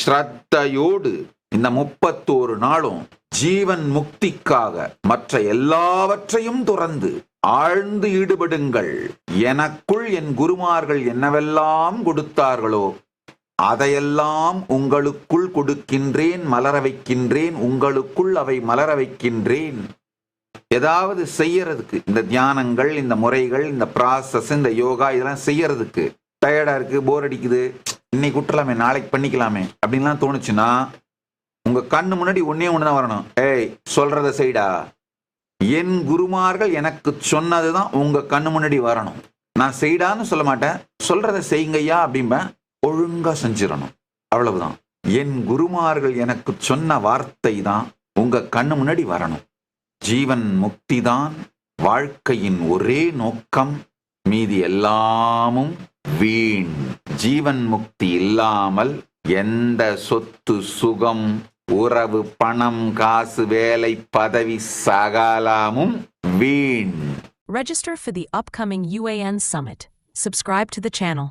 ஸ்ரத்தையோடு இந்த 31 நாளும் ஜீவன் முக்திக்காக மற்ற எல்லாவற்றையும் துறந்து ஆழ்ந்து ஈடுபடுங்கள். எனக்குள் என் குருமார்கள் என்னவெல்லாம் கொடுத்தார்களோ அதையெல்லாம் உங்களுக்குள் கொடுக்கின்றேன், மலர வைக்கின்றேன். உங்களுக்குள் அவை மலர வைக்கின்றேன். ஏதாவது செய்யறதுக்கு, இந்த தியானங்கள், இந்த முறைகள், இந்த ப்ராசஸ், இந்த யோகா இதெல்லாம் செய்யறதுக்கு டயர்டா இருக்கு, போர் அடிக்குது, இன்னைக்கு விட்டுலாமே, நாளைக்கு பண்ணிக்கலாமே அப்படின்லாம் தோணுச்சுன்னா உங்க கண்ணு முன்னாடி ஒன்னே ஒண்ணுதான் வரணும். ஏய், சொல்றத செய்டா. என் குருமார்கள் எனக்கு சொன்னதுதான் உங்க கண்ணு முன்னாடி வரணும். நான் செய்டான்னு சொல்ல மாட்டேன், சொல்றத செய்யுங்கய்யா அப்படிம்பேன். ஒழுங்கா செஞ்சிடணும், அவ்வளவுதான். என் குருமார்கள் எனக்கு சொன்ன வார்த்தை தான் உங்க கண்ணு முன்னாடி வரணும். ஜீவன் முக்தி தான் வாழ்க்கையின் ஒரே நோக்கம், மீதி எல்லாமும் வீண். ஜீவன் முக்தி இல்லாமல் எந்த சொத்து, சுகம், உறவு, பணம், காசு, வேலை, பதவி சகலமும் வீண். Register for the upcoming UAN Summit. Subscribe to the channel.